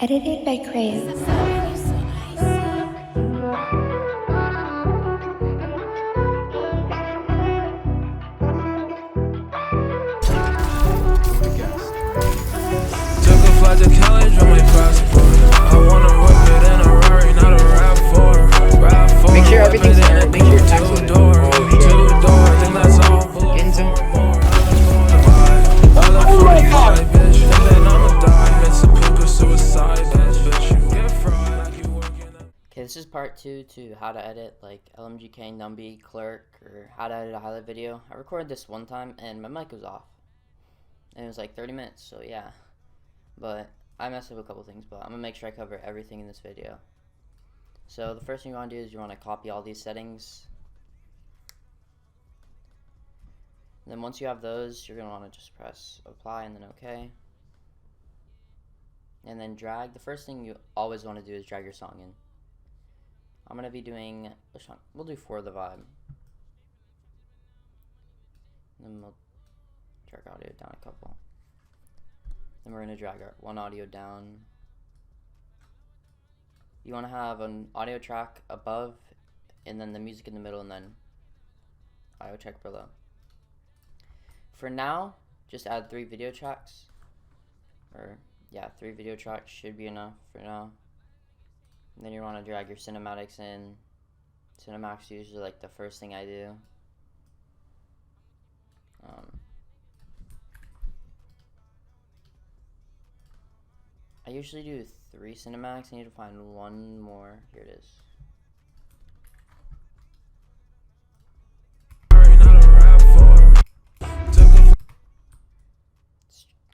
Edited by Clerke. Took a flight to college on my passport. I wanna whip it in a Rari, not a RAV4. Make sure everything's turned. Make sure your tax is Two-door, then that's all. Get into Oh my god! Bitch, and then I'ma die. It's a puka suicide, bitch. You get fried like you working. Okay, this is part 2 to how to edit like LMGK, Numby, Clerke, or how to edit a highlight video. I recorded this one time and my mic was off. And it was like 30 minutes, so yeah. But I messed up a couple things, but I'm gonna make sure I cover everything in this video. So the first thing you want to do is you want to copy all these settings. And then once you have those, you're gonna want to just press apply and then OK. And then drag. The first thing you always want to do is drag your song in. I'm gonna be doing which song? We'll do For the Vibe. Then we'll drag audio down a couple. Then we're gonna drag our one audio down. You want to have an audio track above, and then the music in the middle, and then audio track below. For now, just add 3 video tracks. Or yeah, 3 video tracks should be enough for now. And then you want to drag your cinematics in. Cinematics is usually like the first thing I do. I usually do 3 cinematics. I need to find one more. Here it is.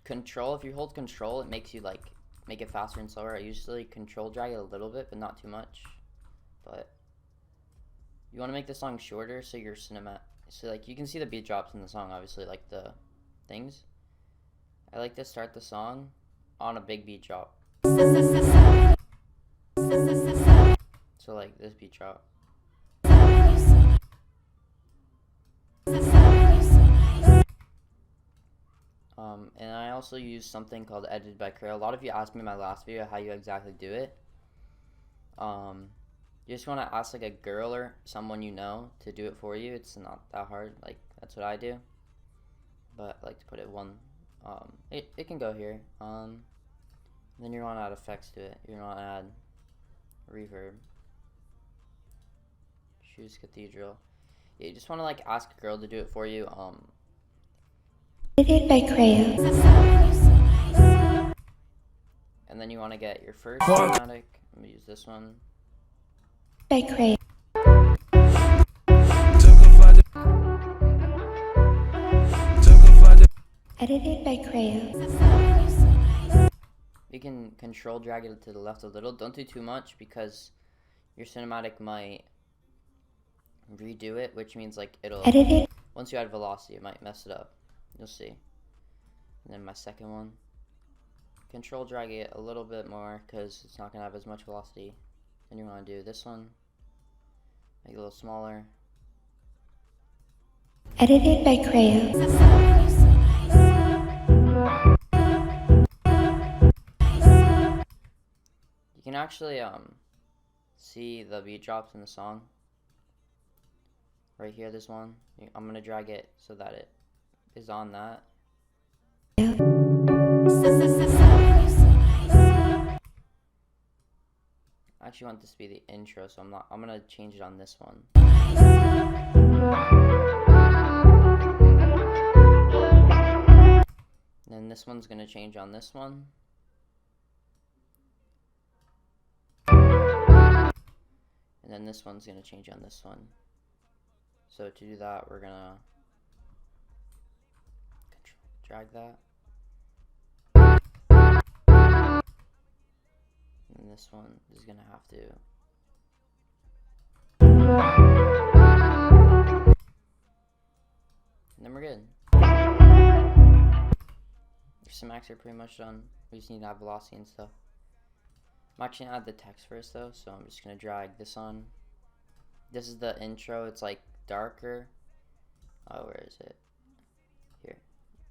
Control, if you hold control, it makes you like make it faster and slower. I usually control drag it a little bit, but not too much. But you want to make the song shorter so your so like you can see the beat drops in the song, obviously, like the things. I like to start the song on a big beat drop. So like this beat drop. And I also use something called Edited by Clerke. A lot of you asked me in my last video how you exactly do it. You just want to ask like a girl or someone you know to do it for you. It's not that hard. Like that's what I do. But I like to put it one. It can go here. Then you want to add effects to it. You want to add reverb. Choose cathedral. Yeah, you just want to like ask a girl to do it for you. Edited by Clerke. And then you want to get your first cinematic. I'm gonna use this one. By Clerke. Edited by Clerke. You can control drag it to the left a little. Don't do too much because your cinematic might redo it, which means like it'll Edited. once you add velocity it might mess it up. You'll see. And then my second one, control drag it a little bit more because it's not gonna have as much velocity. Then you want to do this one, make it a little smaller. Edited by Clerke. You can actually see the beat drops in the song. Right here, this one. I'm gonna drag it so that it is on that. I actually want this to be the intro, so I'm gonna change it on this one. And then this one's gonna change on this one. And then this one's gonna change on this one. So to do that, we're gonna drag that. And this one is gonna have to. And then we're good. Your cinematics are pretty much done. We just need to add velocity and stuff. I'm actually gonna add the text first though, so I'm just gonna drag this on. This is the intro. It's like darker. Oh, where is it? Here.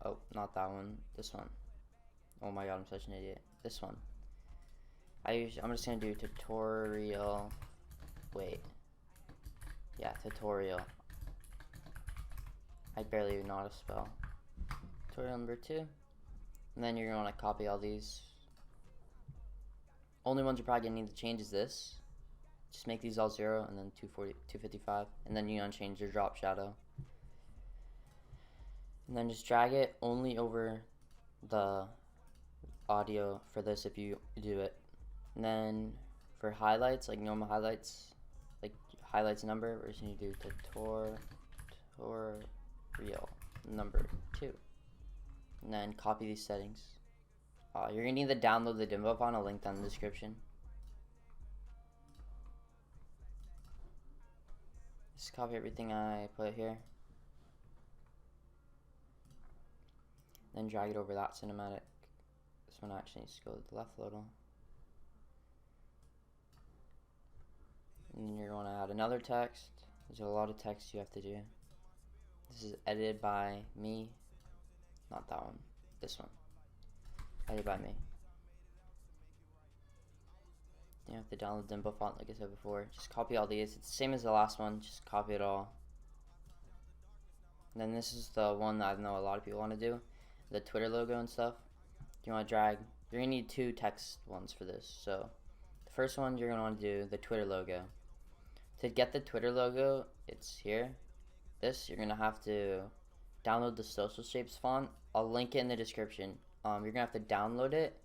Oh, not that one. This one. Oh my god, I'm such an idiot. This one. I'm just gonna do tutorial. Wait. Yeah, tutorial. I barely even know how to spell. Tutorial number 2. And then you're gonna want to copy all these. Only ones you're probably gonna need to change is this. Just make these all 0 and then 240, 255. And then you're gonna change your drop shadow. And then just drag it only over the audio for this if you do it. And then for highlights, like normal highlights, like highlights number, we're just gonna do tutorial number 2. And then copy these settings. You're gonna need to download the demo font. I'll link down in the description. Just copy everything I put here. Then drag it over that cinematic. This one actually needs to go to the left a little. And then you're going to add another text. There's a lot of text you have to do. This is edited by me. Not that one. This one. Edited by me. You have to download the Dumbo font like I said before. Just copy all these. It's the same as the last one. Just copy it all. And then this is the one that I know a lot of people want to do. The Twitter logo and stuff. You want to drag. You're going to need 2 text ones for this. So the first one you're going to want to do the Twitter logo. To get the Twitter logo, it's here. You're going to have to download the Social Shapes font. I'll link it in the description. You're going to have to download it.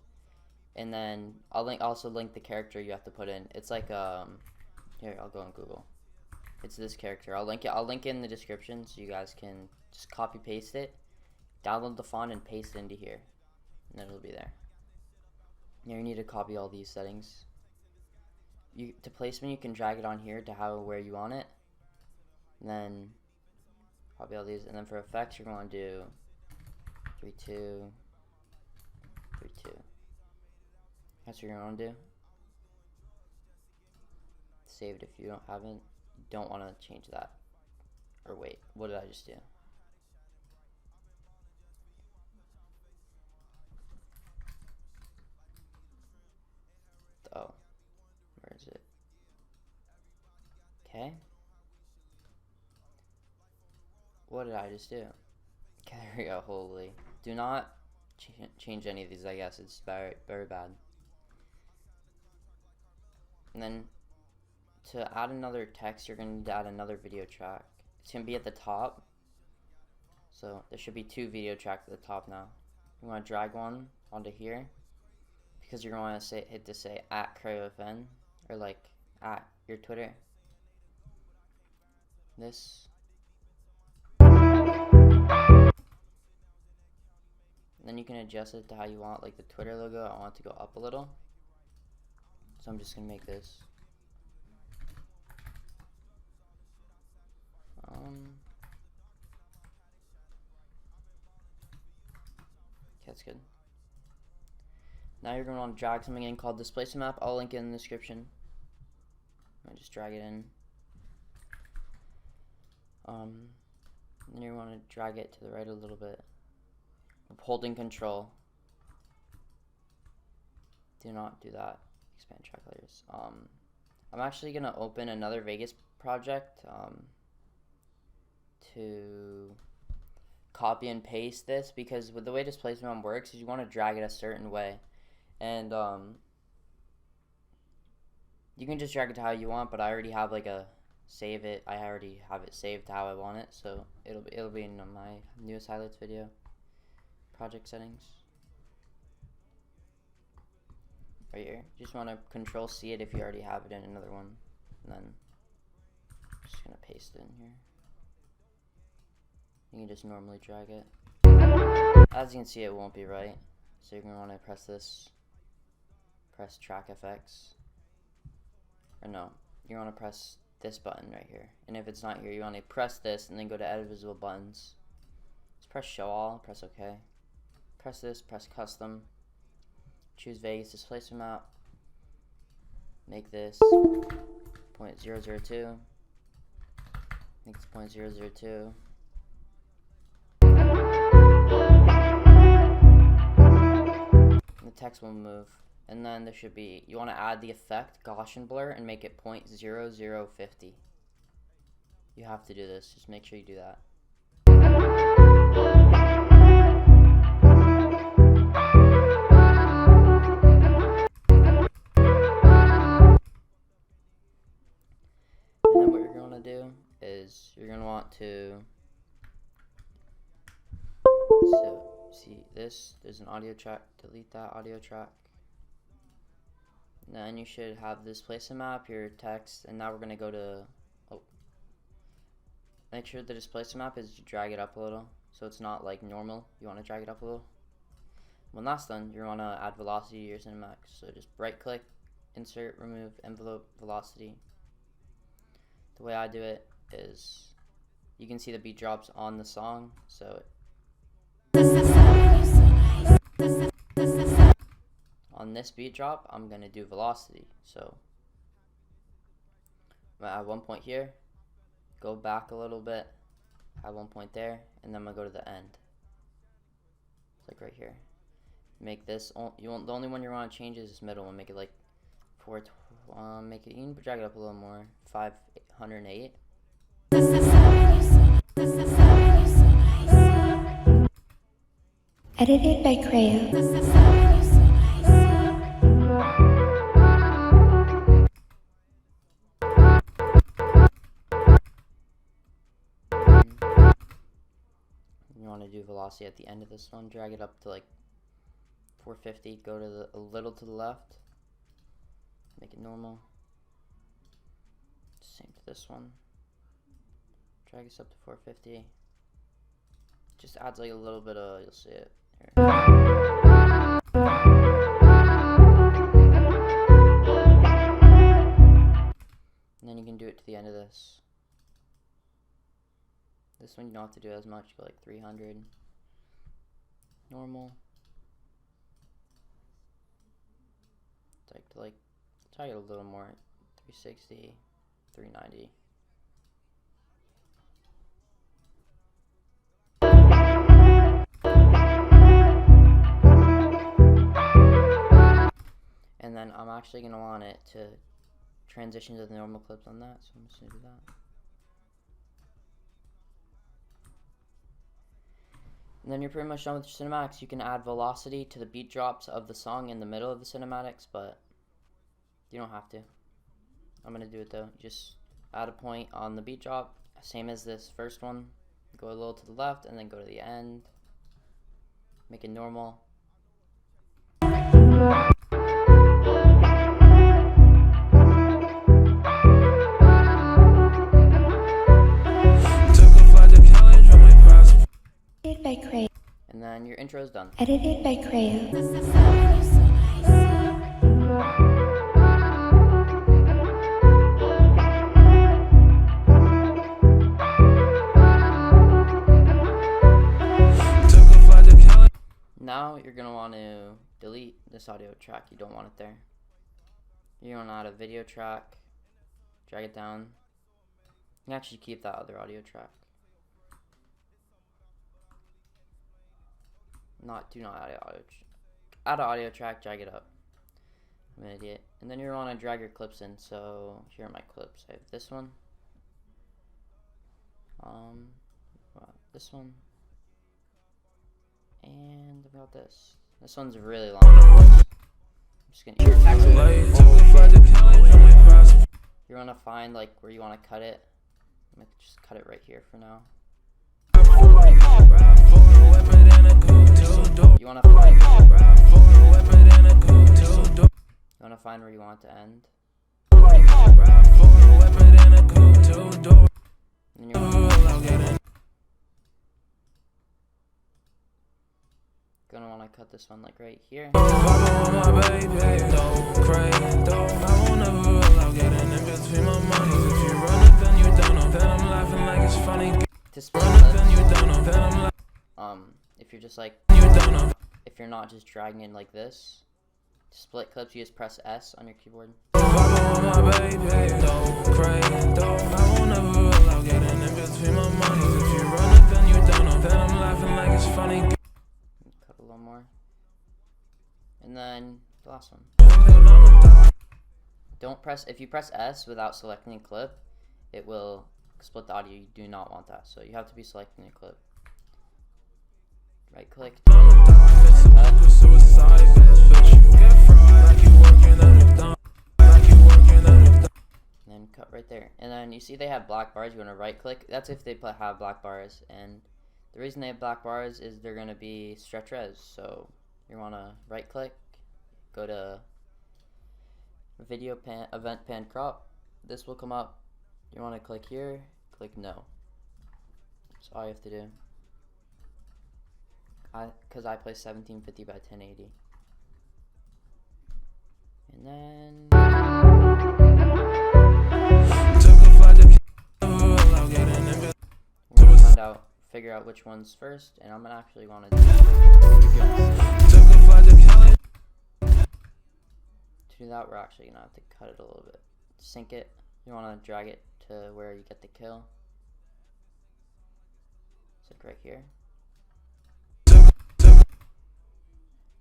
And then I'll also link the character you have to put in. It's like, here, I'll go on Google. It's this character. I'll link it in the description so you guys can just copy paste it. Download the font and paste it into here. And then it'll be there. You need to copy all these settings. To placement, you can drag it on here to where you want it. And then copy all these. And then for effects, you're going to do 3, 2, 3, 2. That's what you're going to do. Save it if you don't have it. You don't want to change that. Or wait, what did I just do? Oh, where is it? Okay. What did I just do? Okay, there we go. Holy. Do not change any of these, I guess. It's very, very bad. And then to add another text, you're going to need to add another video track. It's going to be at the top. So there should be 2 video tracks at the top now. You want to drag one onto here. Because you're going to hit to say @CreoFN or like at your Twitter. This. Then you can adjust it to how you want, like the Twitter logo. I want it to go up a little. So I'm just going to make this. That's good. Now you're going to want to drag something in called displacement map. I'll link it in the description. I just drag it in. Then you want to drag it to the right a little bit. Holding control. Do not do that. Expand track layers. I'm actually going to open another Vegas project to copy and paste this, because with the way displacement map works is you want to drag it a certain way. And you can just drag it to how you want, but I already have like a save it. I already have it saved to how I want it, so it'll be in my newest highlights video. Project settings. Right here. Just want to Control C it if you already have it in another one, and then I'm just gonna paste it in here. You can just normally drag it. As you can see, it won't be right, so you're gonna want to press this. Press track FX. Or no, you want to press this button right here. And if it's not here, you want to press this and then go to edit visible buttons. Just press show all, press OK. Press this, press custom. Choose Vegas displacement map. Make this 0.002. Make this 0.002. The text will move. And then there should be, you want to add the effect Gaussian blur and make it 0.0050. You have to do this, just make sure you do that. And then what you're going to do is you're going to want to, so see this, there's an audio track, delete that audio track. Then you should have this placement map, your text, and now we're going to go to, make sure the displacement map is, you drag it up a little, so it's not like normal, you want to drag it up a little. When that's done, you want to add velocity to your cinematics, so just right click, insert, remove, envelope, velocity. The way I do it is, you can see the beat drops on the song, so on this beat drop, I'm going to do velocity, so I'm going to add 1 point here, go back a little bit, add 1 point there, and then I'm going to go to the end, like right here. Make this, the only one you want to change is this middle one, make it like 4, make it, you can drag it up a little more, 508. Edited by Clerke. You want to do velocity at the end of this one, drag it up to like 450, go to a little to the left, make it normal. Same to this one, drag this up to 450. Just adds like a little bit of, you'll see it here. And then you can do it to the end of this. This one you don't have to do as much, go like 300. Normal. Try it a little more, 360, 390. And then I'm actually going to want it to transition to the normal clips on that, so I'm just going to do that. And then you're pretty much done with your cinematics. You can add velocity to the beat drops of the song in the middle of the cinematics, but you don't have to. I'm going to do it though. Just add a point on the beat drop, same as this first one. Go a little to the left and then go to the end. Make it normal. By Clerke. And then your intro is done. Edited by Clerke. Now you're going to want to delete this audio track. You don't want it there. You're going to add a video track, drag it down. You can actually keep that other audio track. Do not add an audio track, drag it up. I'm an idiot. And then you want to drag your clips in. So here are my clips. I have this one, this one, and I've got this. This one's really long. I'm just gonna. You're gonna find like where you want to cut it. I'm gonna just cut it right here for now. You wanna find where you want it to end. And you're gonna wanna cut this one like right here. To split clips, if you're just like, if you're not just dragging it like this, to split clips, you just press S on your keyboard. Cut a little more. And then the last one. Don't press, if you press S without selecting a clip, it will split the audio. You do not want that, so you have to be selecting a clip. Right click, and then cut right there. And then you see they have black bars. You want to right click. That's if they have black bars. And the reason they have black bars is they're going to be stretch res. So you want to right click, go to video pan, event pan crop. This will come up. You want to click here, click no. That's all you have to do. Because I play 1750 by 1080. And then we're gonna figure out which one's first, and I'm gonna actually want to do that. We're actually gonna have to cut it a little bit, sync it. You want to drag it to where you get the kill. It's like right here.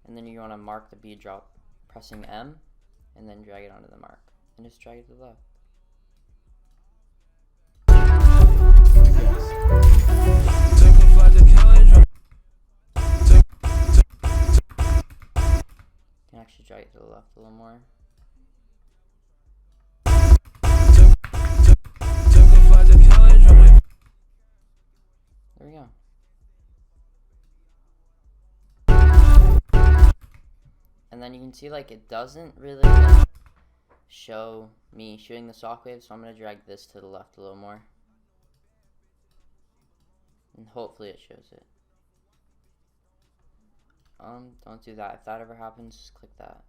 And then you want to mark the B drop pressing M, and then drag it onto the mark, and just drag it to the left. You can actually drag it to the left a little more. There we go. And then you can see like it doesn't really like, show me shooting the shockwave, so I'm going to drag this to the left a little more. And hopefully it shows it. Don't do that. If that ever happens, just click that.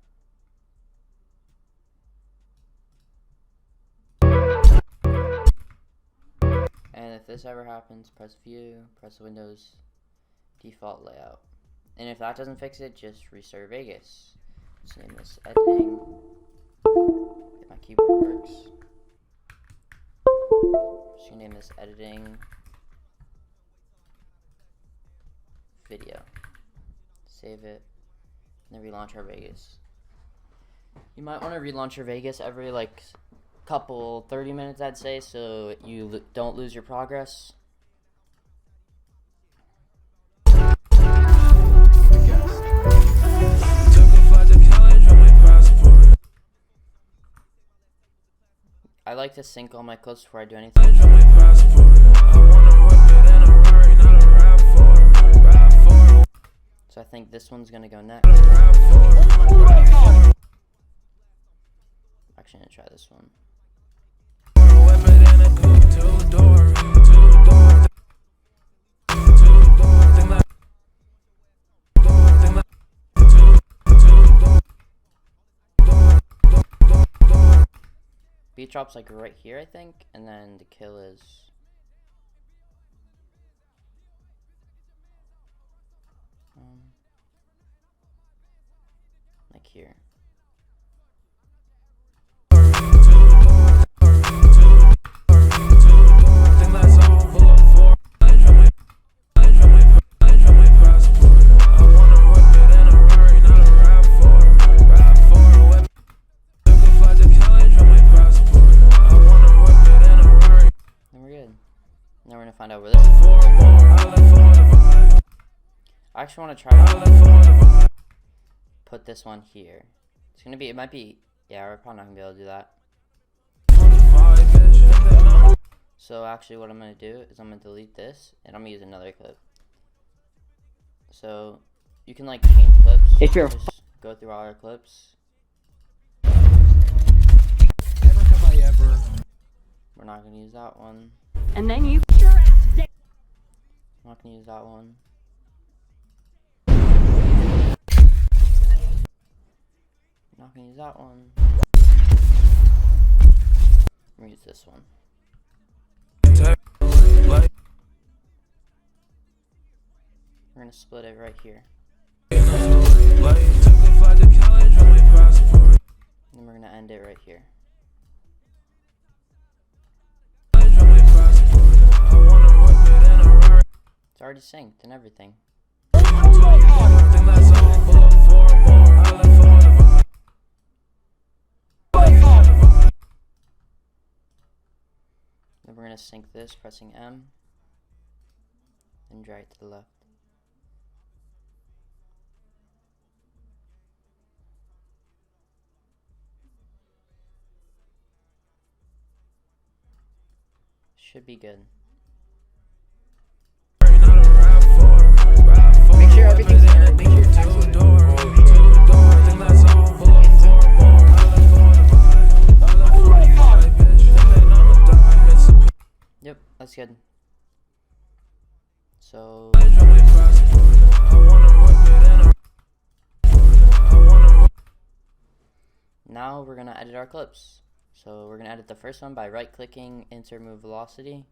And if this ever happens, press view, press Windows default layout. And if that doesn't fix it, just restart Vegas. Just name this editing. If my keyboard works. Just gonna name this editing video. Save it. And then relaunch our Vegas. You might want to relaunch your Vegas every like couple 30 minutes, I'd say, so you don't lose your progress. I like to sync all my clips before I do anything. So I think this one's gonna go next. Actually, I'm gonna try this one. Beat drop's like right here, I think, and then the kill is like here. Now we're gonna find out where this is. I actually want to try to put this one here. It's gonna be, it might be, yeah, we're probably not gonna be able to do that. So actually what I'm gonna do is I'm gonna delete this and I'm gonna use another clip. So you can like change clips. If you're just go through all our clips. Never have I ever. We're not gonna use that one. And then you get your ass dick. I'm not gonna use that one. I'm not gonna use that one. I'm gonna use this one. We're gonna split it right here. And then we're gonna end it right here. It's already synced and everything. Oh my God. gonna sync this, pressing M, and drag it to the left. Should be good. Make sure everything's in. Make sure it's actually Yep, that's good. So now we're gonna edit our clips. So we're gonna edit the first one by right clicking, insert move velocity.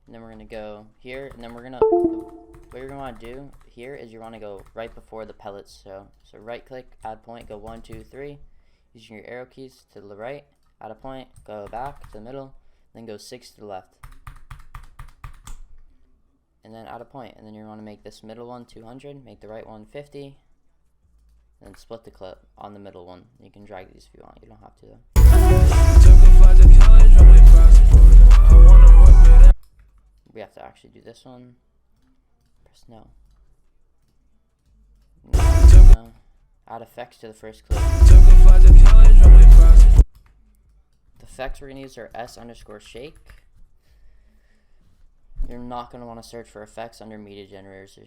And then we're gonna go here, and then we're gonna, what you're gonna wanna do here is you wanna go right before the pellets. So right click, add point, go 1, 2, 3, using your arrow keys to the right, add a point, go back to the middle, then go 6 to the left. And then add a point, and then you want to make this middle one 200, make the right one 50, and then split the clip on the middle one. You can drag these if you want, you don't have to though. We have to actually do this one. Press no. No. Add effects to the first clip. The effects we're going to use are S_shake. You're not going to want to search for effects under media generators.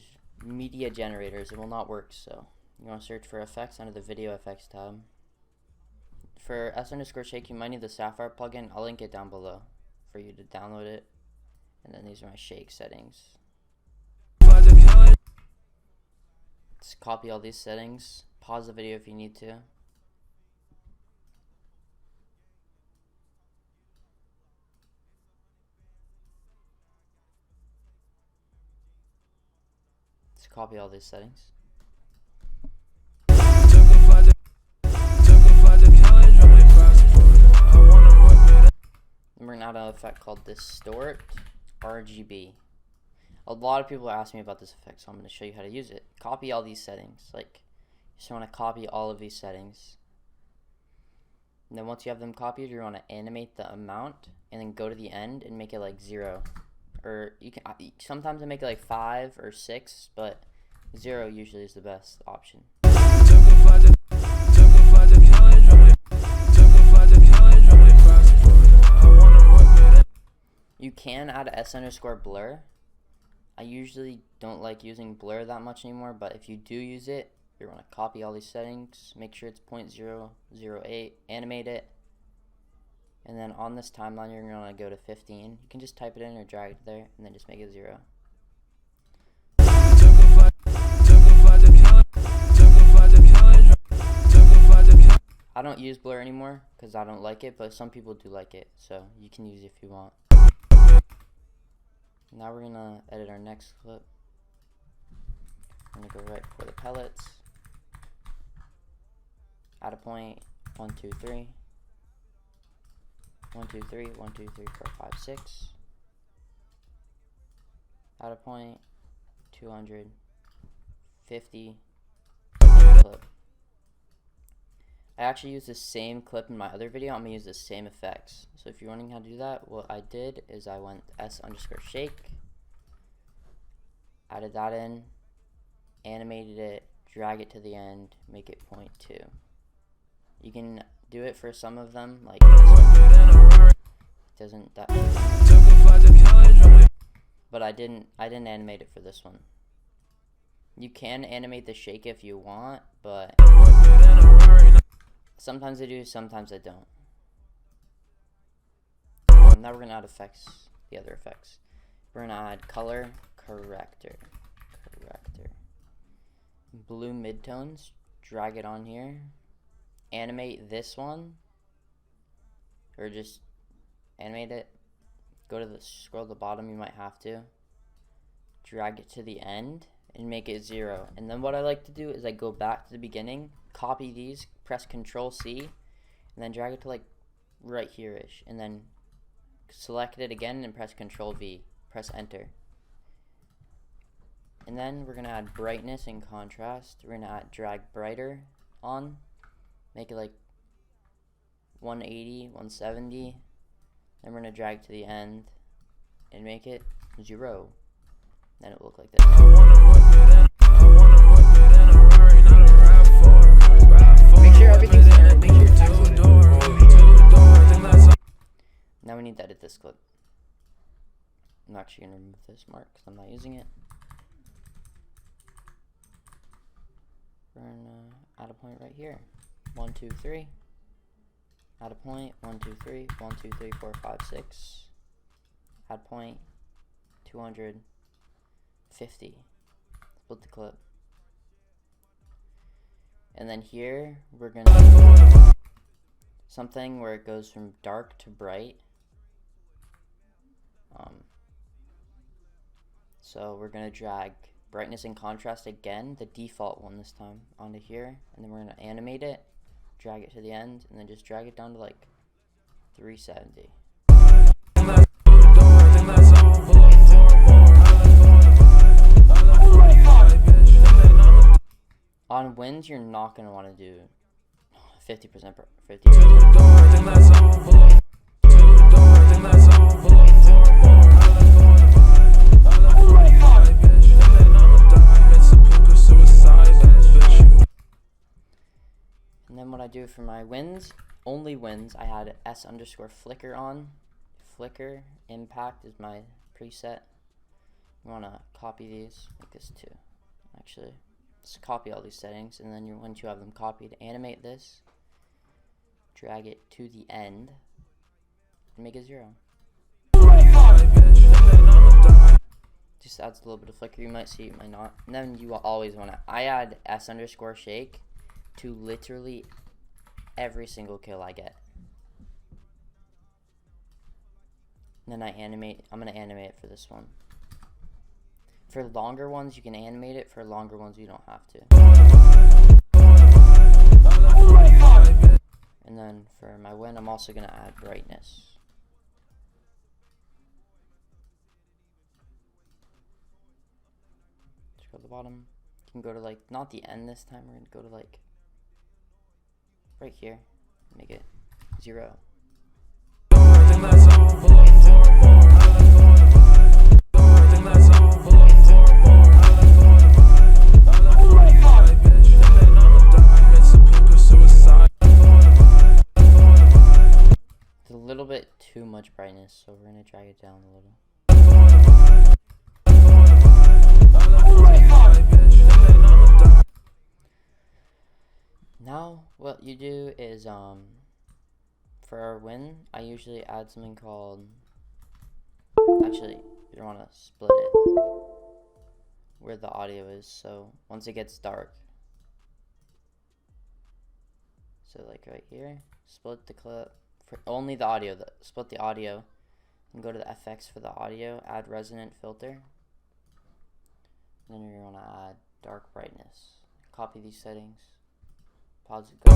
It will not work, so you want to search for effects under the video effects tab. For S_shake, you might need the Sapphire plugin. I'll link it down below for you to download it. And then these are my shake settings. Just copy all these settings. Pause the video if you need to. Copy all these settings. And we're gonna add an effect called Distort RGB. A lot of people ask me about this effect, so I'm gonna show you how to use it. Copy all these settings. Like, you just wanna copy all of these settings. And then once you have them copied, you wanna animate the amount, and then go to the end and make it like 0. Or you can sometimes I make it like 5 or 6, but 0 usually is the best option. You can add S_blur. I usually don't like using blur that much anymore, but if you do use it, you're gonna copy all these settings, make sure it's 0.008, animate it. And then on this timeline, you're going to go to 15. You can just type it in or drag it there, and then just make it 0. I don't use blur anymore because I don't like it, but some people do like it, so you can use it if you want. Now we're going to edit our next clip. I'm going to go right before the pellets. Add a point, 1, 2, 3. 1, 2, 3, 1, 2, 3, 4, 5, 6. Add a point, 250. Clip. I actually used the same clip in my other video. I'm gonna use the same effects. So if you're wondering how to do that, what I did is I went S_shake, added that in, animated it, drag it to the end, make it 0.2. You can do it for some of them, like this one. Doesn't that, but I didn't animate it for this one. You can animate the shake if you want, but sometimes I do, sometimes I don't. Now we're gonna add effects, the other effects. We're gonna add color corrector. Blue midtones, drag it on here. Animate this one, or just animate it. Go to the scroll to the bottom, you might have to. Drag it to the end and make it 0. And then what I like to do is I go back to the beginning, copy these, press Ctrl+C, and then drag it to like right here-ish, and then select it again and press Ctrl+V, press enter. And then we're gonna add brightness and contrast. We're gonna drag brighter on, make it like 180, 170, Then we're gonna drag to the end and make it 0. Then it will look like this. Make sure everything's there. Make sure it's actually now we need to edit this clip. I'm actually gonna remove this mark because I'm not using it. We're gonna add a point right here. 1, 2, 3. Add a point. 1, 2, 3. 1, 2, 3, 4, 5, 6. Add point. 250. Split the clip. And then here we're gonna do something where it goes from dark to bright. So we're gonna drag brightness and contrast again, the default one this time, onto here, and then we're gonna animate it, drag it to the end, and then just drag it down to like 370. On winds, you're not gonna want to do 50%. 50%. And then what I do for my winds, only winds, I had S_flicker on. Flicker impact is my preset. You want to copy these, like this too. Actually, just copy all these settings, and then once you have them copied, animate this, drag it to the end, and make it 0. Just adds a little bit of flicker. You might see, you might not. And then you will always want to. I add S_shake to literally every single kill I get. And then I animate. I'm gonna animate it for this one. For longer ones, you can animate it. For longer ones, you don't have to. And then for my win, I'm also gonna add brightness. Just go to the bottom. You can go to like, not the end this time. We're gonna go to like right here. Make it 0. It's a little bit too much brightness, so we're gonna drag it down a little. Now, what you do is, for our win, I usually add something called, actually, you don't want to split it where the audio is, so once it gets dark, so like right here, split the clip, for only the audio, split the audio, and go to the FX for the audio, add resonant filter, then you're going to add dark brightness, copy these settings, pause it, go.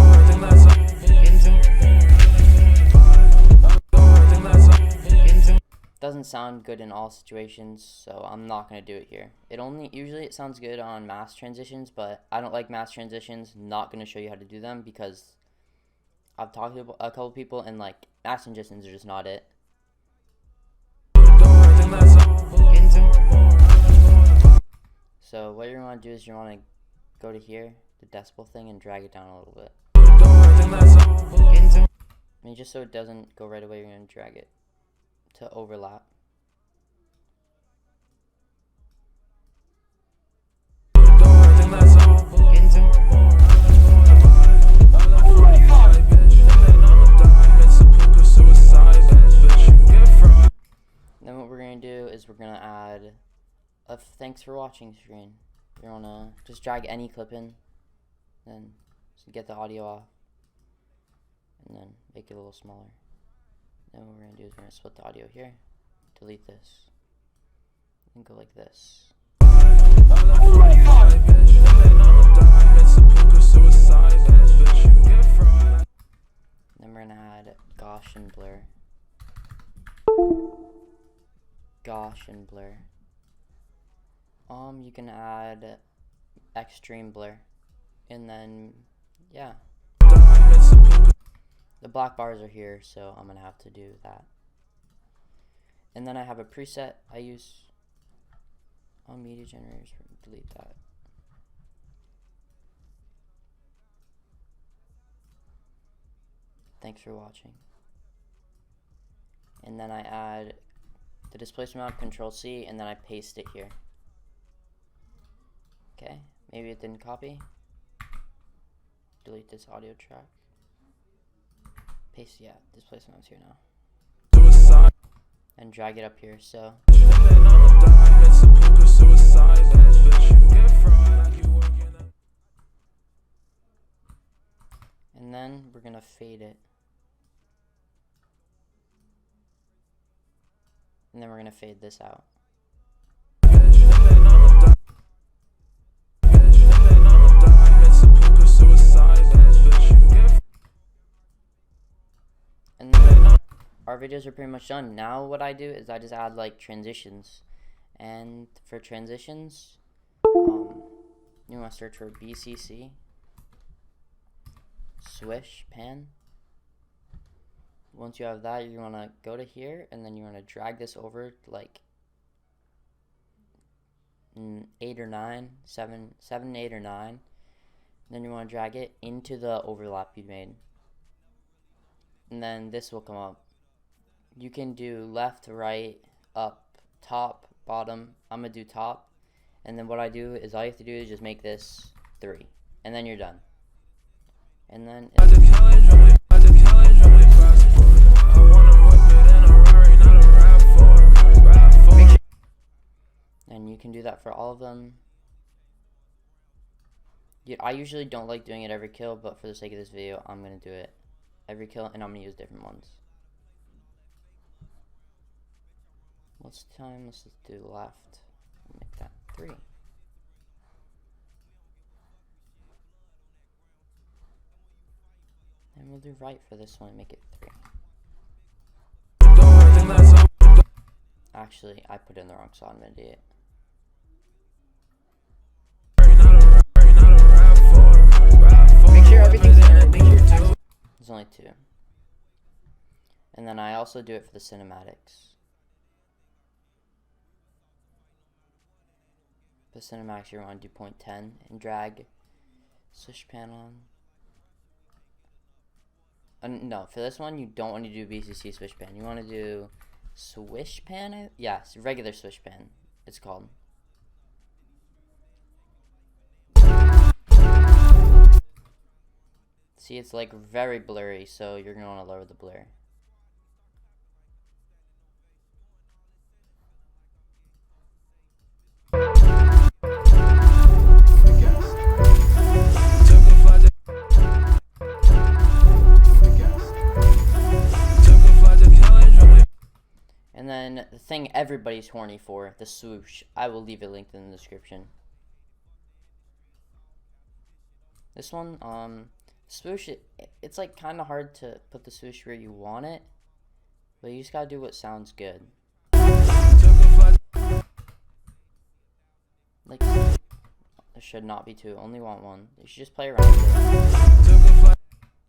Doesn't sound good in all situations, so I'm not going to do it here. Usually it sounds good on mass transitions, but I don't like mass transitions. Not going to show you how to do them because I've talked to a couple people and like mass transitions are just not it. So what you want to do is you want to go to here, the decibel thing, and drag it down a little bit. I mean, just so it doesn't go right away, you're going to drag it to overlap. Then what we're going to do is we're going to add a thanks for watching screen. You're going to just drag any clip in, then just get the audio off, and then make it a little smaller. Then what we're going to do is we're going to split the audio here, delete this, and go like this. Then we're going to add Gaussian blur. Gaussian blur. You can add extreme blur, and then yeah, the black bars are here, so I'm gonna have to do that. And then I have a preset I use on media generators. Delete that. Thanks for watching. And then I add the displacement map, Control C, and then I paste it here. Okay, maybe it didn't copy. Delete this audio track. Paste, yeah, displacement map's here now. And drag it up here, so. And then we're gonna fade it. And then we're gonna fade this out. And then our videos are pretty much done. Now what I do is I just add like transitions. And for transitions, you want to search for BCC, swish, pan. Once you have that, you want to go to here, and then you want to drag this over to like 8 or 9, 7, 8 or 9. And then you want to drag it into the overlap you made. And then this will come up. You can do left, right, up, top, bottom. I'm going to do top. And then what I do is all you have to do is just make this 3. And then you're done. And then and you can do that for all of them. I usually don't like doing it every kill, but for the sake of this video, I'm going to do it every kill, and I'm going to use different ones. What's the time? Let's just do left. Make that 3. And we'll do right for this one and make it 3. Actually, I put in the wrong song, I'm an idiot. Make sure everything's in. Make sure there's only 2. And then I also do it for the cinematics. For cinematics, you want to do 0.10 and drag swish pan on. No, for this one, you don't want to do BCC swish pan. You want to do swish pan? Yes, regular swish pan, it's called. See, it's like very blurry, so you're going to want to lower the blur. And then the thing everybody's horny for, the swoosh. I will leave it linked in the description. This one, swoosh, it's like kind of hard to put the swoosh where you want it, but you just gotta do what sounds good. Like, there should not be 2, only want 1. You should just play around with it.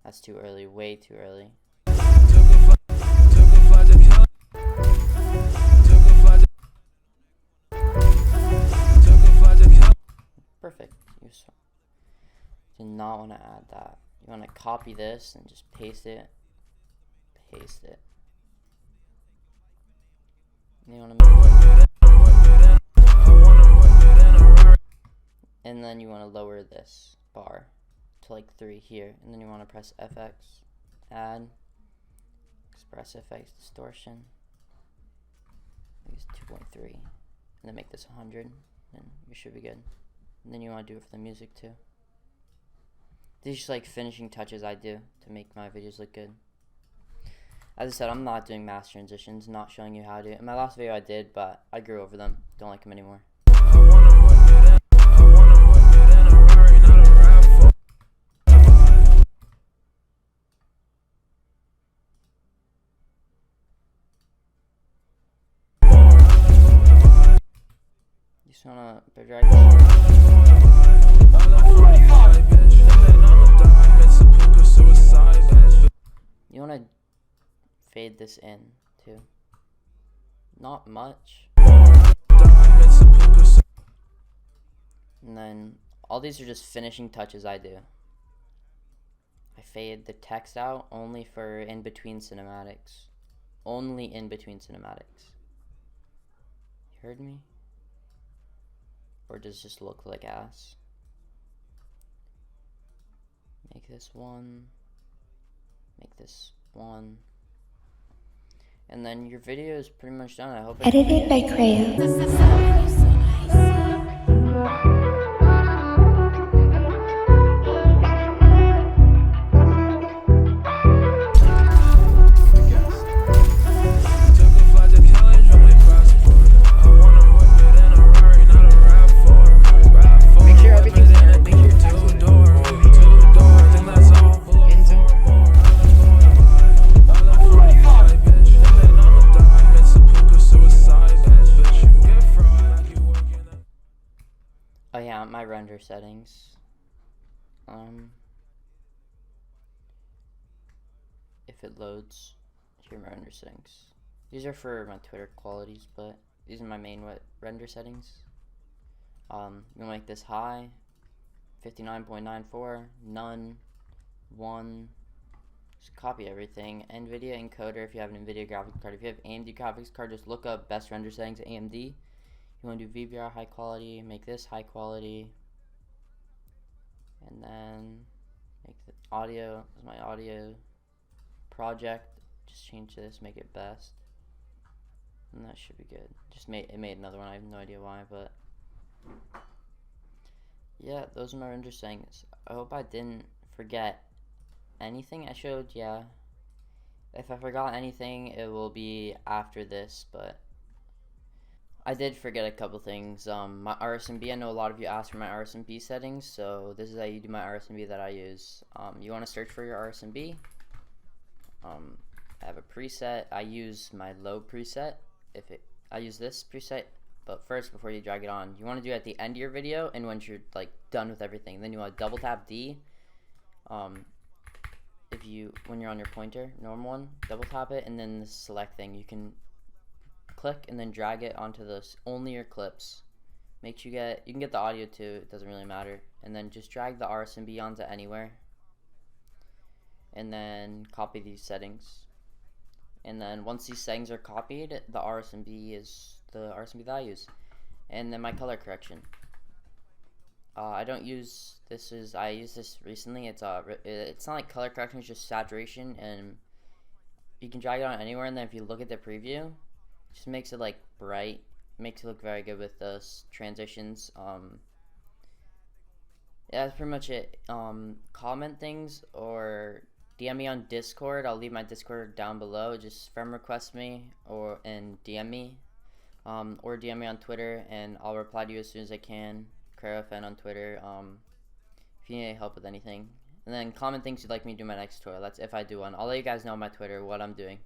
That's too early, way too early. Perfect. You do not want to add that. You want to copy this and just paste it. Paste it. And you want to and then you want to lower this bar to like 3 here, and then you want to press FX, add, express FX distortion. Use 2.3, and then make this 100, and you should be good. And then you want to do it for the music too. These are just like finishing touches I do to make my videos look good. As I said, I'm not doing mass transitions, not showing you how to. In my last video I did, but I grew over them. Don't like them anymore. Just wanna drag you wanna fade this in too. not much. And then all these are just finishing touches I do. I fade the text out only for in between cinematics. Only in between cinematics. You heard me? Or does it just look like ass? Make this one. Make this one. And then your video is pretty much done. I hope it Edited by Clerke. Took a flight to Cali, drove my passport. I wanna whip it in a Rari, not a RAV4. RAV4. Make sure everything's in it. Make sure it's Two-door, think that's all. in zoom. All the 45, bitch. And then I'ma die. Miss a puka suicide, bitch. You get fried like you working at. Oh yeah, my render settings. If it loads, here are my render settings. These are for my Twitter qualities, but these are my main render settings. You wanna make this high, 59.94, none, 1. Just copy everything. NVIDIA encoder if you have an NVIDIA graphics card. If you have AMD graphics card, just look up best render settings AMD. You want to do VBR high quality, make this high quality, and then make the audio, this is my audio project, just change this, make it best, and that should be good. It made another one, I have no idea why, but yeah, those are my render settings. I hope I didn't forget anything I showed. Yeah, if I forgot anything, it will be after this, but I did forget a couple things. My RSMB, I know a lot of you asked for my RSMB settings, so this is how you do my RSMB that I use. You want to search for your RSMB. I have a preset. I use my low preset. I use this preset, but first, before you drag it on, you want to do it at the end of your video and once you're like done with everything. Then you want to double tap D. When you're on your pointer, normal one, double tap it, and then the select thing, you can click and then drag it onto this only your clips. Make sure you can get the audio too, it doesn't really matter, and then just drag the RSMB onto anywhere and then copy these settings, and then once these settings are copied, the RSMB is the RSMB that I use. And then my color correction, I don't use this, I used this recently. It's not like color correction, it's just saturation, and you can drag it on anywhere, and then if you look at the preview, just makes it like bright, makes it look very good with those transitions. Yeah, that's pretty much it. Comment things or DM me on Discord. I'll leave my Discord down below. Just friend request me and DM me, or DM me on Twitter and I'll reply to you as soon as I can. Clerke on Twitter. If you need any help with anything, and then comment things you'd like me to do my next tutorial. That's if I do one. I'll let you guys know on my Twitter what I'm doing.